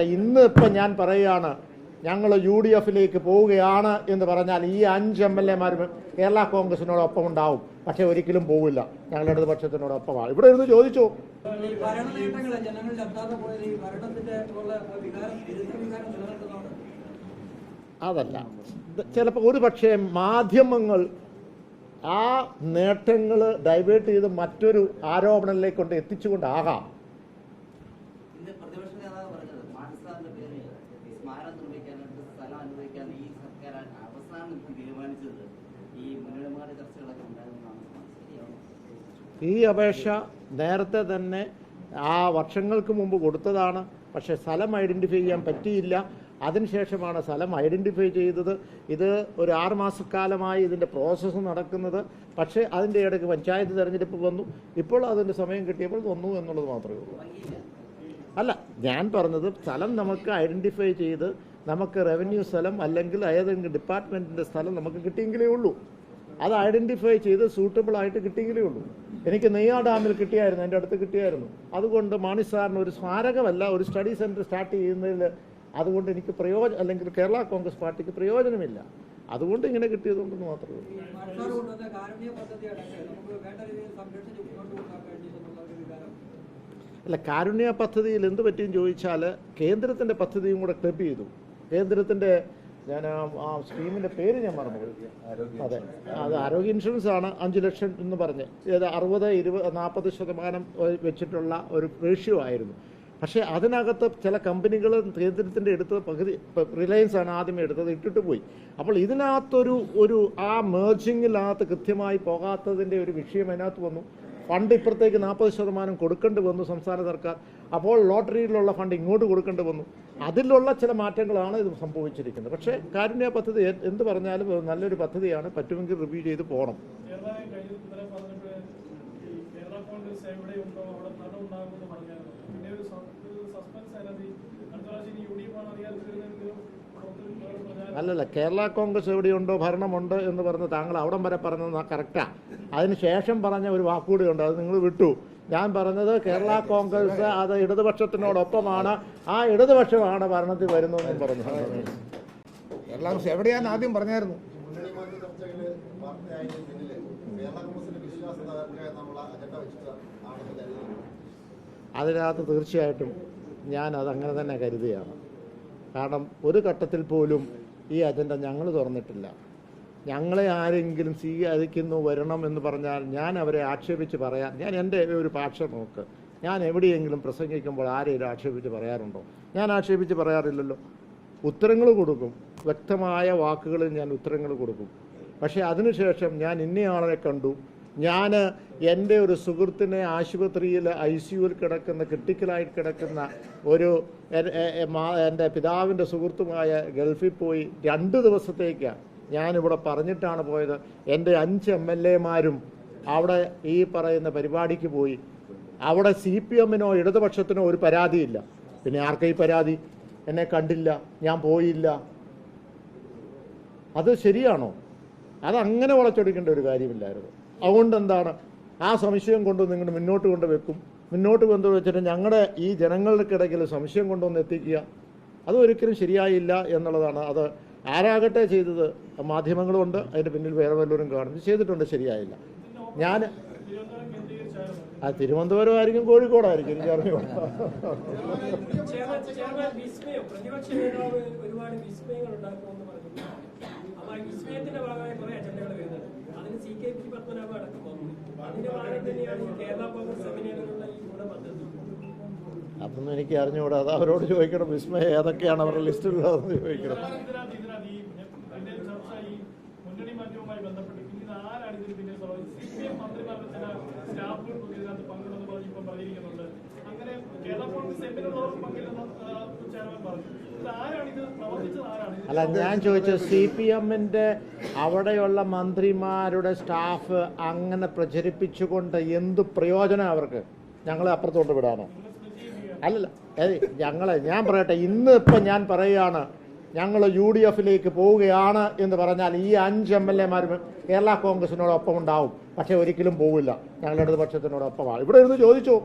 ഇന്നിപ്പോൾ ഞാൻ പറയുകയാണ്, ഞങ്ങൾ UDF-ലേക്ക് പോവുകയാണ് എന്ന് പറഞ്ഞാൽ ഈ 5 MLA-മാരും കേരള കോൺഗ്രസിനോടൊപ്പം ഉണ്ടാവും. പക്ഷേ ഒരിക്കലും പോവില്ല, ഞങ്ങൾ ഇടതുപക്ഷത്തിനോടൊപ്പമാണ്. ഇവിടെ ഇരുന്ന് ചോദിച്ചു. അതല്ല, ചിലപ്പോൾ ഒരു പക്ഷേ മാധ്യമങ്ങൾ ആ നേട്ടങ്ങൾ ഡൈവേർട്ട് ചെയ്ത് മറ്റൊരു ആരോപണങ്ങളിലേക്ക് കൊണ്ട് എത്തിച്ചുകൊണ്ടാകാം. ഈ അപേക്ഷ നേരത്തെ തന്നെ വർഷങ്ങൾക്ക് മുമ്പ് കൊടുത്തതാണ്. പക്ഷേ സ്ഥലം ഐഡൻറ്റിഫൈ ചെയ്യാൻ പറ്റിയില്ല. അതിനുശേഷമാണ് സ്ഥലം ഐഡൻറ്റിഫൈ ചെയ്തത്. ഇത് ഒരു 6 മാസക്കാലമായി ഇതിൻ്റെ പ്രോസസ്സ് നടക്കുന്നത്. പക്ഷേ അതിൻ്റെ ഇടയ്ക്ക് പഞ്ചായത്ത് തിരഞ്ഞെടുപ്പ് വന്നു. ഇപ്പോൾ അതിൻ്റെ സമയം കിട്ടിയപ്പോൾ വന്നു എന്നുള്ളത് മാത്രമേ ഉള്ളൂ. അല്ല, ഞാൻ പറഞ്ഞത് സ്ഥലം നമുക്ക് ഐഡൻറ്റിഫൈ ചെയ്ത് നമുക്ക് റവന്യൂ സ്ഥലം അല്ലെങ്കിൽ ഏതെങ്കിലും ഡിപ്പാർട്ട്മെൻറ്റിൻ്റെ സ്ഥലം നമുക്ക് കിട്ടിയെങ്കിലേ ഉള്ളൂ. അത് ഐഡൻറ്റിഫൈ ചെയ്ത് സൂട്ടബിളായിട്ട് കിട്ടിയെങ്കിലേ ഉള്ളൂ. എനിക്ക് നെയ്യാർ ഡാമിൽ കിട്ടിയായിരുന്നു, എൻ്റെ അടുത്ത് കിട്ടിയായിരുന്നു. അതുകൊണ്ട് മാണി സാറിന് ഒരു സ്മാരകമല്ല, ഒരു സ്റ്റഡി സെൻറ്റർ സ്റ്റാർട്ട് ചെയ്യുന്നതിൽ അതുകൊണ്ട് എനിക്ക് പ്രയോജനം, അല്ലെങ്കിൽ കേരള കോൺഗ്രസ് പാർട്ടിക്ക് പ്രയോജനമില്ല. അതുകൊണ്ട് ഇങ്ങനെ കിട്ടിയതുകൊണ്ടെന്ന് മാത്രമേ ഉള്ളൂ. അല്ല, കാരുണ്യ പദ്ധതിയിൽ എന്ത് പറ്റിയെന്ന് ചോദിച്ചാൽ കേന്ദ്രത്തിൻ്റെ പദ്ധതിയും കൂടെ ക്ലബ് ചെയ്തു. കേന്ദ്രത്തിൻ്റെ ഞാൻ ആ സ്കീമിൻ്റെ പേര് ഞാൻ മറന്നുപോയി. അതെ, അത് ആരോഗ്യ ഇൻഷുറൻസ് ആണ്. 5 ലക്ഷം എന്ന് പറഞ്ഞ് 60-20-40% വെച്ചിട്ടുള്ള ഒരു റേഷ്യോ ആയിരുന്നു. പക്ഷേ അതിനകത്ത് ചില കമ്പനികൾ കേന്ദ്രത്തിൻ്റെ എടുത്തത് പകുതി, റിലയൻസ് ആണ് ആദ്യമേ എടുത്തത്, ഇട്ടിട്ട് പോയി. അപ്പോൾ ഇതിനകത്തൊരു ആ മേർജിങ്ങിനകത്ത് കൃത്യമായി പോകാത്തതിൻ്റെ ഒരു വിഷയം അതിനകത്ത് വന്നു. ഫണ്ട് ഇപ്പുറത്തേക്ക് 40% കൊടുക്കേണ്ടി വന്നു സംസ്ഥാന സർക്കാർ. അപ്പോൾ ലോട്ടറിയിലുള്ള ഫണ്ട് ഇങ്ങോട്ട് കൊടുക്കേണ്ടി വന്നു. അതിലുള്ള ചില മാറ്റങ്ങളാണ് ഇത് സംഭവിച്ചിരിക്കുന്നത്. പക്ഷേ കാരുണ്യ പദ്ധതി എന്ത് പറഞ്ഞാലും നല്ലൊരു പദ്ധതിയാണ്. പറ്റുമെങ്കിൽ റിവ്യൂ ചെയ്ത് പോകണം. അല്ലല്ല, കേരള കോൺഗ്രസ് എവിടെയുണ്ടോ ഭരണമുണ്ട് എന്ന് പറഞ്ഞ് താങ്കൾ അവിടം വരെ പറഞ്ഞത് കറക്റ്റാണ്. അതിന് ശേഷം പറഞ്ഞ ഒരു വാക്കുകൂടി ഉണ്ട്, അത് നിങ്ങൾ വിട്ടു. ഞാൻ പറഞ്ഞത് കേരള കോൺഗ്രസ് അത് ഇടതുപക്ഷത്തിനോടൊപ്പമാണ്, ആ ഇടതുപക്ഷമാണ് ഭരണത്തിൽ വരുന്നതെന്ന് പറഞ്ഞു. കേരള കോൺഗ്രസ് എവിടെയാന്ന് ആദ്യം പറഞ്ഞായിരുന്നു. അതിനകത്ത് തീർച്ചയായിട്ടും ഞാൻ അതങ്ങനെ തന്നെ കരുതുകയാണ്. കാരണം ഒരു ഘട്ടത്തിൽ പോലും ഈ അജണ്ട ഞങ്ങൾ തുറന്നിട്ടില്ല. ഞങ്ങളെ ആരെങ്കിലും സ്വീകരിക്കുന്നു വരണം എന്ന് പറഞ്ഞാൽ ഞാൻ അവരെ ആക്ഷേപിച്ച് പറയാൻ, ഞാൻ എൻ്റെ ഒരു ഭാഷ നോക്ക്, ഞാൻ എവിടെയെങ്കിലും പ്രസംഗിക്കുമ്പോൾ ആരെയും ആക്ഷേപിച്ച് പറയാറുണ്ടോ? ഞാൻ ആക്ഷേപിച്ച് പറയാറില്ലല്ലോ. ഉത്തരങ്ങൾ കൊടുക്കും, വ്യക്തമായ വാക്കുകളിൽ ഞാൻ ഉത്തരങ്ങൾ കൊടുക്കും. പക്ഷേ അതിനുശേഷം ഞാൻ ഇന്നയാളെ കണ്ടു, ഞാൻ എൻ്റെ ഒരു സുഹൃത്തിനെ ആശുപത്രിയിൽ ICUവിൽ കിടക്കുന്ന, ക്രിട്ടിക്കലായി കിടക്കുന്ന ഒരു എൻ്റെ പിതാവിൻ്റെ സുഹൃത്തുമായ ഗൾഫിൽ പോയി 2 ദിവസത്തേക്കാണ് ഞാനിവിടെ പറഞ്ഞിട്ടാണ് പോയത്. എൻ്റെ 5 MLA-മാരും അവിടെ ഈ പറയുന്ന പരിപാടിക്ക് പോയി. അവിടെ CPM-നോ ഇടതുപക്ഷത്തിനോ ഒരു പരാതിയില്ല. പിന്നെ ആർക്കീ പരാതി? എന്നെ കണ്ടില്ല, ഞാൻ പോയില്ല. അത് ശരിയാണോ? അതങ്ങനെ വളച്ചൊടിക്കേണ്ട ഒരു കാര്യമില്ലായിരുന്നു. അതുകൊണ്ട് എന്താണ്, ആ സംശയം കൊണ്ട് നിങ്ങൾ മുന്നോട്ട് കൊണ്ട് വെക്കും. മുന്നോട്ട് കൊണ്ടു വെച്ചിട്ട് ഞങ്ങളുടെ ഈ ജനങ്ങൾക്കിടയിൽ സംശയം കൊണ്ടുവന്ന് എത്തിക്കുക, അതൊരിക്കലും ശരിയായില്ല എന്നുള്ളതാണ്. അത് ആരാകട്ടെ ചെയ്തത്, മാധ്യമങ്ങളുമുണ്ട്, അതിൻ്റെ പിന്നിൽ വേറെ വല്ലവരും കാണും, ചെയ്തിട്ടുണ്ട്, ശരിയായില്ല. ഞാൻ തിരുവനന്തപുരമായിരിക്കും, കോഴിക്കോടായിരിക്കും, എനിക്ക് അറിഞ്ഞു. അതൊന്നും എനിക്ക് അറിഞ്ഞുകൂടാ, അത് അവരോട് ചോദിക്കണം. വിസ്മയ ഏതൊക്കെയാണ് അവരുടെ ലിസ്റ്റിലുള്ളതെന്ന് ചോദിക്കണം. അല്ല, ഞാൻ ചോദിച്ചത് CPM-ന്റെ അവിടെയുള്ള മന്ത്രിമാരുടെ സ്റ്റാഫ് അങ്ങനെ പ്രചരിപ്പിച്ചുകൊണ്ട് എന്ത് പ്രയോജനം അവർക്ക്? ഞങ്ങളെ അപ്പുറത്തോട്ട് വിടാനോ? അല്ലല്ല, ഞാൻ പറയട്ടെ, ഇന്നിപ്പോൾ ഞാൻ പറയുകയാണ്, ഞങ്ങൾ UDF-ലേക്ക് പോവുകയാണ് എന്ന് പറഞ്ഞാൽ ഈ 5 MLA-മാരും കേരള കോൺഗ്രസിനോടൊപ്പം ഉണ്ടാവും. പക്ഷേ ഒരിക്കലും പോവില്ല, ഞങ്ങൾ ഇടതുപക്ഷത്തിനോടൊപ്പമാണ്. ഇവിടെ ഇരുന്ന് ചോദിച്ചു.